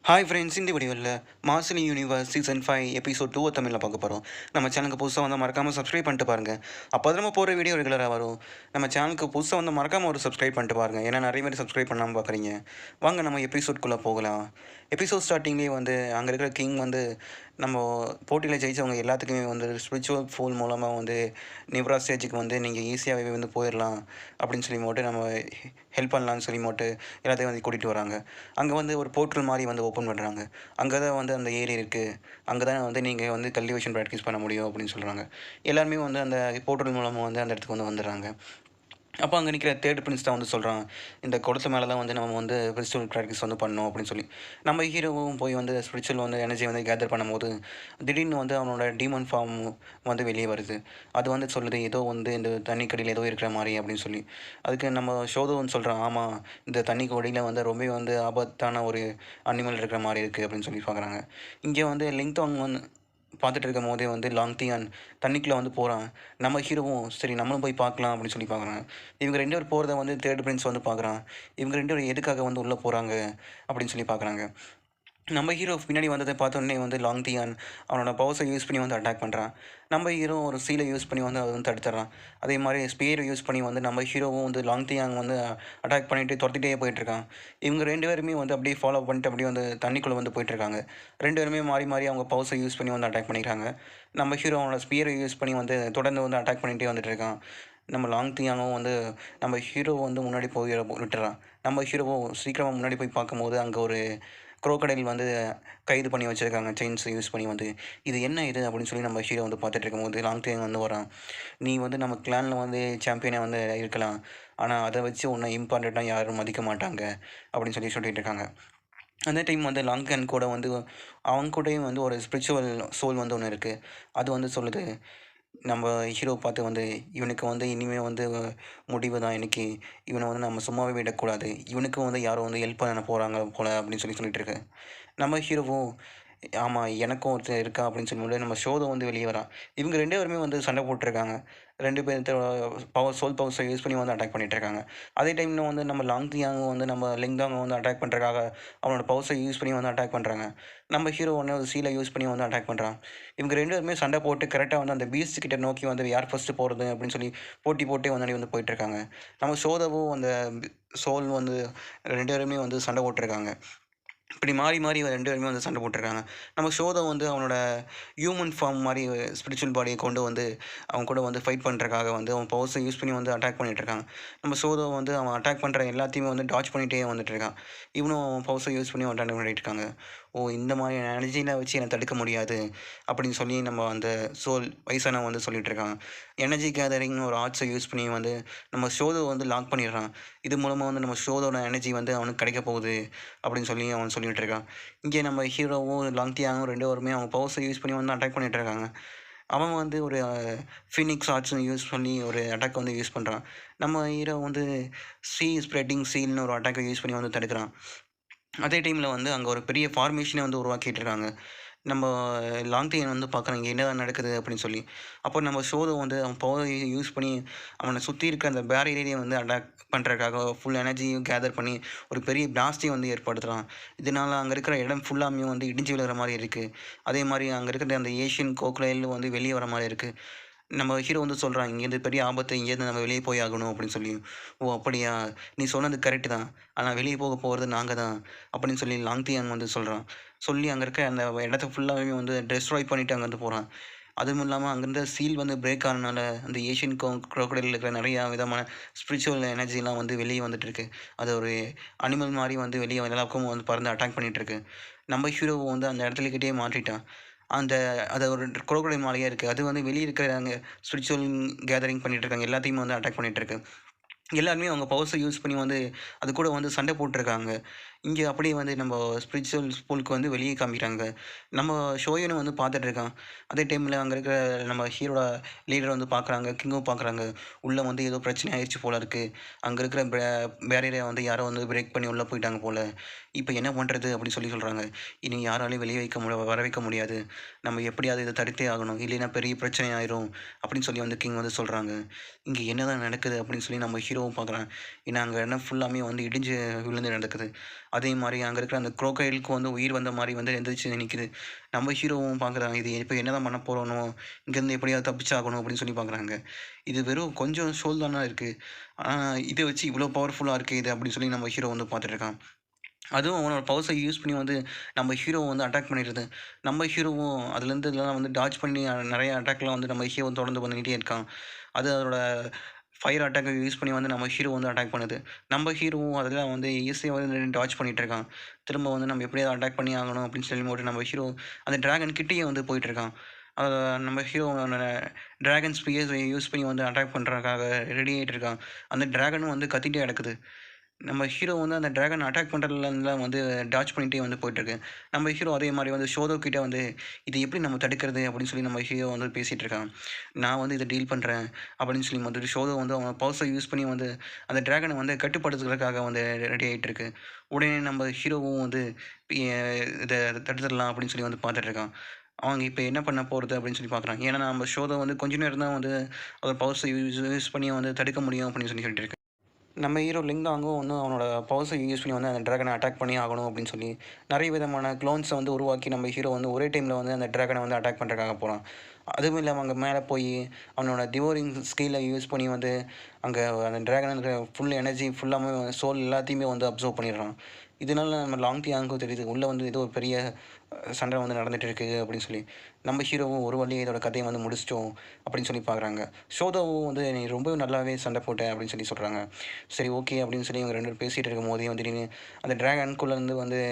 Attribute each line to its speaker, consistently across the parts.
Speaker 1: Hi friends, இந்த வீடியோவில் marshal universe season 5 episode 2 தமிழில் பார்க்க போகிறோம். நம்ம சேனலுக்கு புதுசாக வந்து மறக்காமல் சப்ஸ்கிரைப் பண்ணிட்டு பாருங்கள். அப்போ தான் நம்ம போகிற வீடியோ ரெகுலராக வரும். நம்ம சேனலுக்கு புதுசாக வந்து மறக்காமல் ஒரு சப்ஸ்கிரைப் பண்ணிட்டு பாருங்கள். ஏன்னா நிறைய பேர் சப்ஸ்கிரைப் பண்ணாமல் பார்க்குறீங்க. வாங்க நம்ம எபிசோட்குள்ளே போகலாம். எபிசோட் ஸ்டார்டிங்லேயே வந்து அங்கே இருக்கிற கிங் வந்து நம்ம போட்டியில் ஜெயித்தவங்க எல்லாத்துக்குமே வந்து ஸ்பிரிச்சுவல் ஃபோல் மூலமாக வந்து நிவ்ரா ஸ்டேஜுக்கு வந்து நீங்கள் ஈஸியாகவே வந்து போயிடலாம் அப்படின்னு சொல்லி போட்டு நம்ம ஹெல்ப் பண்ணலான்னு சொல்லி போட்டு எல்லாத்தையும் வந்து கூட்டிகிட்டு வராங்க. அங்கே வந்து ஒரு போர்ட்டல் மாதிரி வந்து ஓப்பன் பண்ணுறாங்க. அங்கே தான் வந்து அந்த ஏரி இருக்குது. அங்கே தான் வந்து நீங்கள் வந்து கல்டிவேஷன் ப்ராக்டிஸ் பண்ண முடியும் அப்படின்னு சொல்கிறாங்க. எல்லாருமே வந்து அந்த போர்ட்டல் மூலமாக வந்து அந்த இடத்துக்கு வந்து வந்துடுறாங்க. அப்போ அங்கே நிற்கிற தேர்ட் பிரின்ஸ் தான் வந்து சொல்கிறான், இந்த குடத்து மேலே தான் வந்து நம்ம வந்து ஸ்பிரிச்சுவல் ப்ராக்டிஸ் வந்து பண்ணோம் அப்படின்னு சொல்லி. நம்ம ஹீரோவும் போய் வந்து ஸ்பிரிச்சுவல் வந்து எனர்ஜி வந்து கேதர் பண்ணும்போது திடீர்னு வந்து அவனோட டீமன் ஃபார்ம் வந்து வெளியே வருது. அது வந்து சொல்லுது ஏதோ வந்து இந்த தண்ணிக்கடியில் ஏதோ இருக்கிற மாதிரி அப்படின்னு சொல்லி. அதுக்கு நம்ம ஷோதோன்னு சொல்கிறான், ஆமாம் இந்த தண்ணிக்கு ஒடியில் வந்து ரொம்ப வந்து ஆபத்தான ஒரு அனிமல் இருக்கிற மாதிரி இருக்குது அப்படின்னு சொல்லி பார்க்குறாங்க. இங்கே வந்து லிங்தாங் வந்து பார்த்துட்டு இருக்கும்போதே வந்து லாங்தியான் தண்ணிக்குள்ளே வந்து போகிறான். நம்ம ஹீரோவும் சரி நம்மளும் போய் பார்க்கலாம் அப்படின்னு சொல்லி பார்க்குறாங்க. இவங்க 2 பேர் போகிறத வந்து தேர்ட் பிரின்ஸ் வந்து பார்க்குறான். இவங்க 2 பேரும் எதுக்காக வந்து உள்ளே போகிறாங்க அப்படின்னு சொல்லி பார்க்குறாங்க. நம்ம ஹீரோ பின்னாடி வந்ததை பார்த்தோன்னே வந்து லாங்தியான் அவனோட பவர்ஸை யூஸ் பண்ணி வந்து அட்டாக் பண்ணுறான். நம்ம ஹீரோ ஒரு சீலை யூஸ் பண்ணி வந்து அதை வந்து தடுத்துடுறான். அதே மாதிரி ஸ்பேரை யூஸ் பண்ணி வந்து நம்ம ஹீரோவும் வந்து லாங்தியாங் வந்து அட்டாக் பண்ணிட்டு துரத்திட்டே போயிட்டுருக்கான். இவங்க 2 பேருமே வந்து அப்படியே ஃபாலோ பண்ணிட்டு அப்படியே வந்து தண்ணிக்குள்ளே வந்து போயிட்டுருக்காங்க. 2 பேருமே மாறி மாறி அவங்க பவர்ஸை யூஸ் பண்ணி வந்து அட்டாக் பண்ணிக்கிறாங்க. நம்ம ஹீரோ அவனோட ஸ்பியரை யூஸ் பண்ணி வந்து தொடர்ந்து வந்து அட்டாக் பண்ணிகிட்டே வந்துட்டு இருக்கான். நம்ம லாங்தியாங்கும் வந்து நம்ம ஹீரோ வந்து முன்னாடி போய் விட்டுறான். நம்ம ஹீரோவும் சீக்கிரமாக முன்னாடி போய் பார்க்கும்போது அங்கே ஒரு குரோக்கடைல் வந்து கைது பண்ணி வச்சுருக்காங்க செயின்ஸ் யூஸ் பண்ணி வந்து. இது என்ன இது அப்படின்னு சொல்லி நம்ம ஹீரோ வந்து பார்த்துட்டு இருக்கும்போது லாங்தியாங் வந்து வரான். நீ வந்து நம்ம கிளானில் வந்து சாம்பியனாக வந்து இருக்கலாம், ஆனால் அதை வச்சு உன்னை இம்பார்ட்டண்ட்டாக யாரும் மதிக்க மாட்டாங்க அப்படின்னு சொல்லி சொல்லிட்டு இருக்காங்க. அந்த டைம் வந்து லாங்கன் கூட வந்து அவங்க கூடயும் வந்து ஒரு ஸ்பிரிச்சுவல் சோல் வந்து ஒன்று இருக்குது. அது வந்து சொல்லுது, நம்ம ஹீரோ பார்த்து வந்து இவனுக்கு வந்து இனிமேல் வந்து முடிவு தான் இன்னைக்கு. இவனை வந்து நம்ம சும்மாவே விடக்கூடாது. இவனுக்கும் வந்து யாரோ வந்து ஹெல்ப் பண்ண போகிறாங்க போல அப்படின்னு சொல்லிட்டு இருக்கு. நம்ம ஹீரோவும் ஆமாம் எனக்கும் ஒருத்தன் இருக்கா அப்படின்னு சொல்லிட்டு நம்ம ஷோதை வந்து வெளியே வரான். இவங்க 2 பேருமே வந்து சண்டை போட்டுருக்காங்க. 2 பேர்த்தோட சோல் பவர்ஸை யூஸ் பண்ணி வந்து அட்டாக் பண்ணிட்டு இருக்காங்க. அதே டைம்ல வந்து நம்ம லாங்தியாங்கும் வந்து நம்ம லிங்தாங்க வந்து அட்டாக் பண்ணுறதுக்காக அவனோட பவர்ஸை யூஸ் பண்ணி வந்து அட்டாக் பண்ணுறாங்க. நம்ம ஹீரோ ஒன்று சீலை யூஸ் பண்ணி வந்து அட்டாக் பண்ணுறான். இவங்க 2 பேருமே சண்டை போட்டு கரெக்டாக வந்து அந்த பீஸ்ட் கிட்ட நோக்கி வந்து யார் ஃபர்ஸ்ட்டு போகிறது அப்படின்னு சொல்லி போட்டி போட்டே முன்னாடி வந்து போயிட்டுருக்காங்க. நம்ம ஷோதவும் அந்த சோல் வந்து 2 பேருமே வந்து சண்டை போட்டுருக்காங்க. இப்படி மாறி மாறி 2 பேருமே வந்து சண்டை போட்டுருக்காங்க. நம்ம ஷோதா வந்து அவனோட ஹியூமன் ஃபார்ம் மாரி ஸ்பிரிச்சுவல் பாடியை கொண்டு வந்து அவன் கூட வந்து ஃபைட் பண்ணுறதுக்காக வந்து அவன் பவர்ஸை யூஸ் பண்ணி வந்து அட்டாக் பண்ணிட்டுருக்காங்க. நம்ம ஷோதா வந்து அவன் அட்டாக் பண்ணுற எல்லாத்தையுமே வந்து டாட்ஜ் பண்ணிகிட்டே வந்துட்டுருக்கான். இவனும் அவன் பவர்ஸை யூஸ் பண்ணி அவன் அட்டாக் பண்ணிட்டு இருக்காங்க. ஓ! இந்த மாதிரி எனர்ஜிலாம் வச்சு என்ன தடுக்க முடியாது அப்படின்னு சொல்லி நம்ம அந்த சோல் வயசானவன் வந்து சொல்லிட்டுருக்கான். எனர்ஜி கேதரிங்னு ஒரு ஆர்ட்ஸை யூஸ் பண்ணி வந்து நம்ம ஷோதை வந்து லாக் பண்ணிடுறான். இது மூலமாக வந்து நம்ம ஷோதோட எனர்ஜி வந்து அவனுக்கு கிடைக்க போகுது அப்படின்னு சொல்லி அவன் சொல்லிட்டு இருக்கான். இங்கே நம்ம ஹீரோவும் லாங்தியாவும் 2 பேருமே அவங்க பவர்ஸை யூஸ் பண்ணி வந்து அட்டாக் பண்ணிட்டு இருக்காங்க. அவன் வந்து ஒரு ஃபினிக்ஸ் ஆர்ட்ஸ்னு யூஸ் பண்ணி ஒரு அட்டாக் வந்து யூஸ் பண்ணுறான். நம்ம ஹீரோ வந்து ஸ்ப்ரெட்டிங் சீல்னு ஒரு அட்டாக்கை யூஸ் பண்ணி வந்து தடுக்கிறான். அதே டைமில் வந்து அங்கே ஒரு பெரிய ஃபார்மேஷனே வந்து உருவாக்கிட்டு இருக்காங்க. நம்ம லாங்தியன் வந்து பார்க்குறான், இங்கே என்னதான் நடக்குது அப்படின்னு சொல்லி. அப்போ நம்ம ஷோதை வந்து அவன் பவரை யூஸ் பண்ணி அவனை சுற்றி இருக்க அந்த பேரியரையே வந்து அட்டாக் பண்ணுறதுக்காக ஃபுல் எனர்ஜியும் கேதர் பண்ணி ஒரு பெரிய பிளாஸ்டையும் வந்து ஏற்படுத்துகிறான். இதனால் அங்கே இருக்கிற இடம் ஃபுல்லாமே வந்து இடிஞ்சு விழுகிற மாதிரி இருக்குது. அதே மாதிரி அங்கே இருக்கிற அந்த ஏஷியன் கோக்ரைல் வந்து வெளியே வர மாதிரி இருக்குது. நம்ம ஹீரோ வந்து சொல்கிறான், இங்கேருந்து பெரிய ஆபத்து, இங்கேருந்து நம்ம வெளியே போய் ஆகணும் அப்படின்னு சொல்லி. ஓ! அப்படியா? நீ சொன்னது கரெக்டு தான். ஆனால் வெளியே போக போகிறது நாங்க தான் அப்படின்னு சொல்லி லாங்தியான் வந்து சொல்கிறான். சொல்லி அங்கே இருக்க அந்த இடத்த ஃபுல்லாகவே வந்து டெஸ்ட்ராய் பண்ணிவிட்டு அங்கேருந்து போகிறான். அதுவும் இல்லாமல் அங்கேருந்து சீல் வந்து பிரேக் ஆனனால அந்த ஏஷியன் க்ரோக்கடைல் இருக்கிற நிறையா விதமான ஸ்பிரிச்சுவல் எனர்ஜிலாம் வந்து வெளியே வந்துட்டுருக்கு. அது ஒரு அனிமல் மாதிரி வந்து வெளியே எல்லா பக்கமும் வந்து பறந்து அட்டாக் பண்ணிகிட்ருக்கு. நம்ம ஹீரோ வந்து அந்த இடத்துலக்கிட்டே மாட்டிட்டான். அந்த அது ஒரு குரோக்கடைல் மாரியே இருக்குது. அது வந்து வெளிய இருக்கிற அங்க ஸ்பிரிச்சுவல் கேதரிங் பண்ணிட்டு இருக்காங்க. எல்லாத்தையுமே வந்து அட்டாக் பண்ணிட்டு இருக்கு. எல்லாருமே அவங்க பவர்ஸ யூஸ் பண்ணி வந்து அது கூட வந்து சண்டை போட்டுருக்காங்க. இங்கே அப்படியே வந்து நம்ம ஸ்பிரிச்சுவல் ஸ்கூலுக்கு வந்து வெளியே காமிக்கிறாங்க. நம்ம ஷோயனும் வந்து பார்த்துட்டு இருக்கான். அதே டைமில அங்கே இருக்கிற நம்ம ஹீரோட லீடர் வந்து பார்க்குறாங்க. கிங்கும் பார்க்குறாங்க. உள்ள வந்து ஏதோ பிரச்சனை ஆயிருச்சு போல இருக்கு. அங்கே இருக்கிற பேரியரை வந்து யாரோ வந்து பிரேக் பண்ணி உள்ள போயிட்டாங்க போல. இப்போ என்ன பண்ணுறது அப்படின்னு சொல்லி சொல்கிறாங்க. இனி யாராலையும் வெளிய வர வைக்க முடியாது. நம்ம எப்படியாவது இதை தடுத்தே ஆகணும். இல்லைன்னா பெரிய பிரச்சனை ஆயிரும் அப்படின்னு சொல்லி வந்து கிங் வந்து சொல்கிறாங்க. இங்கே என்னதான் நடக்குது அப்படின்னு சொல்லி நம்ம ஹீரோவும் பார்க்குறான். ஏன்னா அங்கே இடம் ஃபுல்லாமே வந்து இடிஞ்சு விழுந்து நடக்குது. அதே மாதிரி அங்கே இருக்கிற அந்த குரோக்கைலுக்கு வந்து உயிர் வந்த மாதிரி வந்து எந்திரிச்சு நிற்கிது. நம்ம ஹீரோவும் பார்க்குறாங்க, இது இப்போ என்ன தான் பண்ண போகிறோனோ, இங்கேருந்து எப்படியாவது தப்பிச்சாகணும் அப்படின்னு சொல்லி பார்க்குறாங்க. இது வெறும் கொஞ்சம் ஷோல் தானே இருக்குது, ஆனால் இதை வச்சு இவ்வளோ பவர்ஃபுல்லாக இருக்குது இது அப்படின்னு சொல்லி நம்ம ஹீரோ வந்து பார்த்துட்டு இருக்கான். அதுவும் அவனோட பவர்ஸை யூஸ் பண்ணி வந்து நம்ம ஹீரோவை வந்து அட்டாக் பண்ணிடுது. நம்ம ஹீரோவும் அதுலேருந்து இதெல்லாம் வந்து டாட்ஜ் பண்ணி நிறைய அட்டாக்லாம் வந்து நம்ம ஹீரோ தொடர்ந்து பண்ணிகிட்டே இருக்கான். அது அதோட ஃபயர் அட்டாக்கை யூஸ் பண்ணி வந்து நம்ம ஹீரோ வந்து அட்டாக் பண்ணுது. நம்ம ஹீரோவும் அதெல்லாம் வந்து ஈஸியாக வந்து டாட்ஜ் பண்ணிகிட்டு இருக்கான். திரும்ப வந்து நம்ம எப்படியாவது அட்டாக் பண்ணி ஆகணும் அப்படின்னு சொல்லி போட்டு நம்ம ஹீரோ அந்த டிராகன் கிட்டேயே வந்து போயிட்டுருக்கான். நம்ம ஹீரோ டிராகன் ஸ்பியர்ஸை யூஸ் பண்ணி வந்து அட்டாக் பண்ணுறதுக்காக ரெடி ஆகிட்டு இருக்கான். அந்த டிராகனும் வந்து கத்திட்டே கிடக்குது. நம்ம ஹீரோ வந்து அந்த டிராகன் அட்டாக் பண்ணுறதுலாம் வந்து டாட்ஜ் பண்ணிகிட்டே வந்து போயிட்டுருக்கு. நம்ம ஹீரோ அதே மாதிரி வந்து ஷோதோ கிட்டே வந்து இது எப்படி நம்ம தடுக்கிறது அப்படின்னு சொல்லி நம்ம ஹீரோ வந்து பேசிகிட்டு இருக்கான். நான் வந்து இதை டீல் பண்ணுறேன் அப்படின்னு சொல்லி வந்து ஷோதோ வந்து அவன் பவர்ஸை யூஸ் பண்ணி வந்து அந்த டிராகனை வந்து கட்டுப்படுத்துறதுக்காக வந்து ரெடி ஆகிட்டு இருக்கு. உடனே நம்ம ஹீரோவும் வந்து இதை தடுத்துடலாம் அப்படின்னு சொல்லி வந்து பார்த்துட்ருக்கான். அவங்க இப்போ என்ன பண்ண போகிறது அப்படின்னு சொல்லி பார்க்குறாங்க. ஏன்னா நம்ம ஷோதை வந்து கொஞ்ச நேரம் தான் வந்து அவர் பவர்ஸை யூஸ் பண்ணி வந்து தடுக்க முடியும் அப்படின்னு சொல்லிட்டு இருக்கு. நம்ம ஹீரோ லிங்காங்கும் வந்து அவனோட பவர்ஸை யூஸ் பண்ணி வந்து அந்த டிராகனை அட்டாக் பண்ணி ஆகணும் அப்படின்னு சொல்லி நிறைய விதமான க்ளோன்ஸை வந்து உருவாக்கி நம்ம ஹீரோ வந்து ஒரே டைமில் வந்து அந்த டிராகனை வந்து அட்டாக் பண்ணுறதுக்காக போகிறான். அதுவும் இல்லாமல் அங்கே மேலே போய் அவனோட டிவோரிங் ஸ்கில்லை யூஸ் பண்ணி வந்து அங்கே அந்த டிராகனுக்கு ஃபுல் எனர்ஜி ஃபுல்லாமே சோல் எல்லாத்தையுமே வந்து அப்சர்வ் பண்ணிடுறான். இதனால நம்ம லாங் டியாங்கும் தெரியுது உள்ளே வந்து ஏதோ ஒரு பெரிய சண்டை வந்து நடந்துகிட்டு இருக்குது அப்படின்னு சொல்லி. நம்ம ஹீரோவும் ஒரு வழியை இதோட கதையை வந்து முடிச்சிட்டோம் அப்படின்னு சொல்லி பார்க்குறாங்க. ஷோதாவும் வந்து நீ ரொம்பவே நல்லாவே சண்டை போட்ட அப்படின்னு சொல்லி சொல்கிறாங்க. சரி ஓகே அப்படின்னு சொல்லி இவங்க 2 பேரும் பேசிகிட்டு இருக்கும் போதே வந்து திடீர்னு அந்த டிராகனுக்குள்ளேருந்து வந்து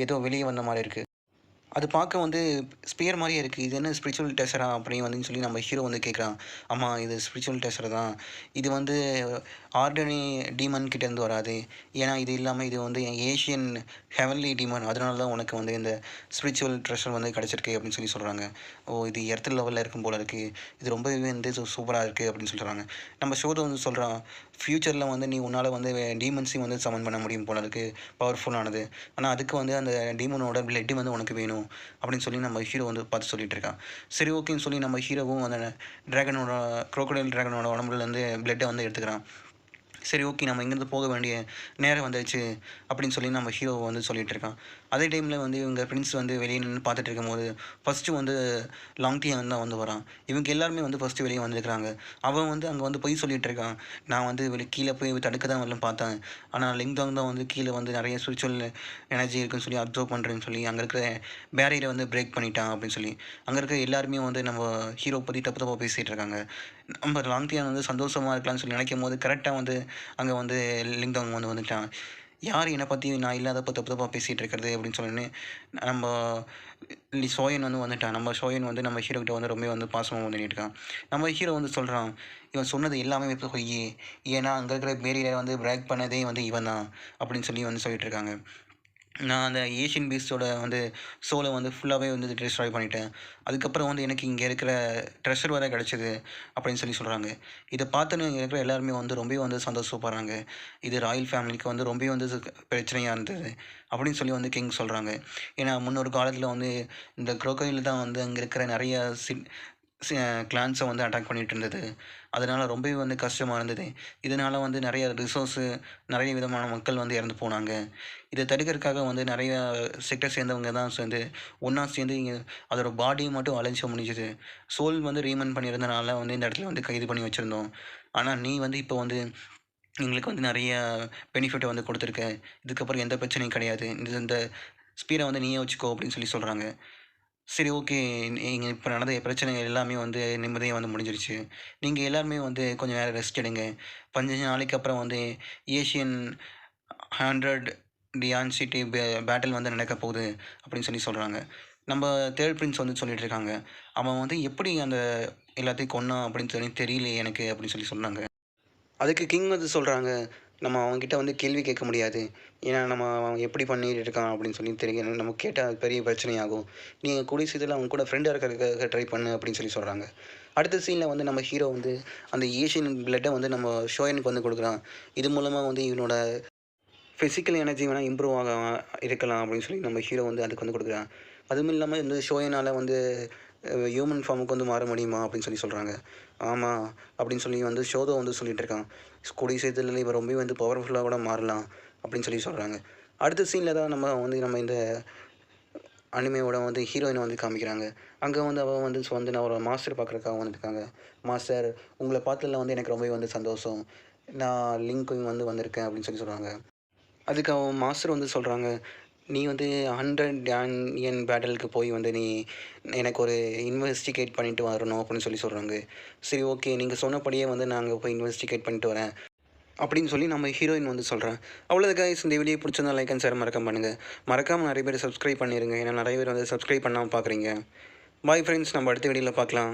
Speaker 1: ஏதோ வெளியே வந்த மாதிரி இருக்குது. அது பார்க்க வந்து ஸ்பியர் மாரியே இருக்குது. இது என்ன ஸ்பிரிச்சுவல் டெசரா அப்படின்னு வந்து சொல்லி நம்ம ஹீரோ வந்து கேட்குறான். ஆமா இது ஸ்பிரிச்சுவல் டெசர் தான். இது வந்து ஆர்டினரி டீமன் கிட்டேருந்து வராது. ஏன்னா இது இல்லாமல் இது வந்து ஏஷியன் ஹெவன்லி டீமன். அதனால தான் உனக்கு வந்து இந்த ஸ்பிரிச்சுவல் ட்ரெஷர் வந்து கிடச்சிருக்கு அப்படின்னு சொல்லி சொல்கிறாங்க. ஓ இது எர்த் லெவலில் இருக்கும் போல இருக்குது. இது ரொம்பவே வந்து சூப்பராக இருக்குது அப்படின்னு சொல்கிறாங்க. நம்ம ஷோதை வந்து சொல்கிறான், ஃப்யூச்சரில் வந்து நீ உன்னால் வந்து டீமன்ஸையும் வந்து சமன் பண்ண முடியும் போல இருக்குது, பவர்ஃபுல்லானது. ஆனால் அதுக்கு வந்து அந்த டீமனோட பிளட்டு வந்து உனக்கு வேணும் அப்படின்னு சொல்லி நம்ம ஹீரோ வந்து பார்த்து சொல்லிட்டு இருக்கான். சரி ஓகேன்னு சொல்லி நம்ம ஹீரோவும் அந்த டிராகனோட குரோக்கடைல் டிராகனோட உடம்புலேருந்து பிளட்டை வந்து எடுத்துக்கிறான். சரி ஓகே நம்ம இங்கேருந்து போக வேண்டிய நேரம் வந்துடுச்சு அப்படின்னு சொல்லி நம்ம ஹீரோ வந்து சொல்லிட்டு இருக்கான். அதே டைமில் வந்து இவங்க பிரின்ஸ் வந்து வெளியே நின்று பார்த்துட்டு இருக்கும்போது ஃபஸ்ட்டு வந்து லாங்டியான் தான் வந்து வரான். இவங்க எல்லாருமே வந்து ஃபஸ்ட்டு வெளியே வந்துருக்கிறாங்க. அவன் வந்து அங்கே வந்து பொய் சொல்லிட்டு இருக்கான். நான் வந்து கீழே போய் தடுக்க தான் வரலாம் பார்த்தேன். ஆனால் லிங்டாங் தான் வந்து கீழே வந்து நிறைய ஸ்பிரிச்சுவல் எனர்ஜி இருக்குன்னு சொல்லி அப்சர்வ் பண்ணுறேன்னு சொல்லி அங்கே இருக்கிற பேரியரை வந்து பிரேக் பண்ணிட்டான் அப்படின்னு சொல்லி அங்கே இருக்கிற எல்லாருமே வந்து நம்ம ஹீரோ பற்றி தப்பு தப்பாக பேசிகிட்டு இருக்காங்க. நம்ம லாங்டியான் வந்து சந்தோஷமாக இருக்கலாம்னு சொல்லி நினைக்கும் போது கரெக்டாக வந்து அங்கே வந்து லிங்டாங் வந்து வந்துட்டான். யார் என்னை பற்றி நான் இல்லாதப்போ தப்பு தப்பாக பேசிகிட்டு இருக்கிறது அப்படின்னு சொன்னோன்னே நம்ம ஷோயன் வந்து வந்துட்டான். நம்ம ஷோயன் வந்து நம்ம ஹீரோ கிட்ட வந்து ரொம்ப வந்து பாசமாக வந்து நின்றுட்டான். நம்ம ஹீரோ வந்து சொல்கிறான், இவன் சொன்னது எல்லாமே இப்போ பொய். ஏன்னா அங்கே இருக்கிற பேரியரை வந்து பிரேக் பண்ணதே வந்து இவன் தான் அப்படின்னு சொல்லி வந்து சொல்லிட்டு இருக்காங்க. நான் அந்த ஏஷியன் பீஸ்ட்டோட வந்து சோலை வந்து ஃபுல்லாகவே வந்து டிஸ்ட்ராய் பண்ணிட்டேன். அதுக்கப்புறம் வந்து எனக்கு இங்கே இருக்கிற ட்ரெஷர் வேறு கிடச்சிது அப்படின்னு சொல்லி சொல்கிறாங்க. இதை பார்த்தோன்னே இங்கே இருக்கிற எல்லாருமே வந்து ரொம்பவே வந்து சந்தோஷப்படுறாங்க. இது ராயல் ஃபேமிலிக்கு வந்து ரொம்பவே வந்து பிரச்சனையாக இருந்தது அப்படின்னு சொல்லி வந்து கிங் சொல்கிறாங்க. ஏன்னா முன்னொரு காலத்தில் வந்து இந்த குரோக்கோடைல் தான் வந்து அங்கே இருக்கிற நிறைய கிளான்ஸை வந்து அட்டாக் பண்ணிகிட்டு இருந்தது. அதனால் ரொம்பவே வந்து கஷ்டமாக இருந்தது. இதனால் வந்து நிறைய ரிசோர்ஸு நிறைய விதமான மக்கள் வந்து இறந்து போனாங்க. இதை தடுக்கிறதுக்காக வந்து நிறைய செக்டர் சேர்ந்தவங்க தான் சேர்ந்து ஒன்றா சேர்ந்து இங்கே அதோட பாடியை மட்டும் அழிச்ச முடிஞ்சுது. சோல் வந்து ரீமன் பண்ணியிருந்தனால வந்து இந்த இடத்துல வந்து கைது பண்ணி வச்சுருந்தோம். ஆனால் நீ வந்து இப்போ வந்து எங்களுக்கு வந்து நிறைய பெனிஃபிட்டை வந்து கொடுத்துருக்க. இதுக்கப்புறம் எந்த பிரச்சனையும் கிடையாது. இந்த ஸ்பீரை வந்து நீயே வச்சுக்கோ அப்படின்னு சொல்லி சொல்கிறாங்க. சரி ஓகே. நீங்க இப்ப நடந்த பிரச்சனைகள் எல்லாமே வந்து நிம்மதியா வந்து முடிஞ்சிருச்சு. நீங்க எல்லாருமே வந்து கொஞ்ச நேரம் ரெஸ்ட் எடுங்க. 15 நாளைக்கு அப்புறம் வந்து ஏஷியன் 100 டியான் சிட்டி பேட்டில் வந்து நடக்கப் போகுது அப்படின்னு சொல்லி சொல்றாங்க. நம்ம 3 பிரின்ஸ் வந்து சொல்லிட்டு இருக்காங்க. அவன் வந்து எப்படி அந்த எல்லாத்தையும் கொன்னான் அப்படின்னு சொல்லி தெரியலையே எனக்கு அப்படின்னு சொல்லி சொன்னாங்க. அதுக்கு கிங் வந்து சொல்கிறாங்க, நம்ம அவன்கிட்ட வந்து கேள்வி கேட்க முடியாது. ஏன்னா நம்ம அவன் எப்படி பண்ணிட்டு இருக்கான் அப்படின்னு சொல்லி தெரியும். நம்ம கேட்டால் பெரிய பிரச்சனையாகும். நீங்கள் கூடிய சீக்கிரத்தில் அவன் கூட ஃப்ரெண்டாக இருக்கிறதுக்காக ட்ரை பண்ணு அப்படின்னு சொல்லி சொல்கிறாங்க. அடுத்த சீனில் வந்து நம்ம ஹீரோ வந்து அந்த ஏஷியன் பிளட்டை வந்து நம்ம ஷோயனுக்கு வந்து கொடுக்குறான். இது மூலமாக வந்து இவனோட ஃபிசிக்கல் எனர்ஜி வேணால் இம்ப்ரூவ் இருக்கலாம் அப்படின்னு சொல்லி நம்ம ஹீரோ வந்து அதுக்கு வந்து கொடுக்குறான். அதுவும் இல்லாமல் இந்த ஷோயினால் வந்து ஹியூமன் ஃபார்முக்கு வந்து மாற முடியுமா அப்படின்னு சொல்லி சொல்கிறாங்க. ஆமாம் அப்படின்னு சொல்லி வந்து ஷோதோ வந்து சொல்லிகிட்டு இருக்கான். கூடிய சீக்கிரத்தில் இவன் ரொம்ப வந்து பவர்ஃபுல்லாக கூட மாறலாம் அப்படின்னு சொல்லி சொல்கிறாங்க. அடுத்த சீனில் தான் நம்ம இந்த அனிமேவோட ஹீரோயினை காமிக்கிறாங்க. அங்கே அவள் நான் ஒரு மாஸ்டர் பார்க்குறதுக்காக வந்துருக்காங்க. மாஸ்டர், உங்களை பார்த்ததில் எனக்கு ரொம்பவே சந்தோஷம். நான் லிங்க்கும் வந்திருக்கேன் அப்படின்னு சொல்கிறாங்க. அதுக்கு அவன் மாஸ்டர் சொல்கிறாங்க, நீ 100 டேனியன் பேட்டலுக்கு போய் நீ எனக்கு ஒரு இன்வெஸ்டிகேட் பண்ணிட்டு வரணும் அப்படின்னு சொல்கிறாங்க. சரி, ஓகே, நீங்கள் சொன்னபடியே நான் அங்கே போய் இன்வெஸ்டிகேட் பண்ணிட்டு வரேன் அப்படின்னு சொல்லி நம்ம ஹீரோயின் சொல்கிறேன். அவ்வளோ கைஸ், இந்த வீடியோ பிடிச்சிருந்தா லைக் அண்ட் ஷேர் மறக்காம பண்ணுங்கள். மறக்காமல் நிறைய பேர் சப்ஸ்கிரைப் பண்ணிடுங்க. ஏன்னா நிறைய பேர் சப்ஸ்கிரைப் பண்ணாமல் பார்க்குறீங்க. பாய் ஃப்ரெண்ட்ஸ், நம்ம அடுத்த வீடியோவில் பார்க்கலாம்.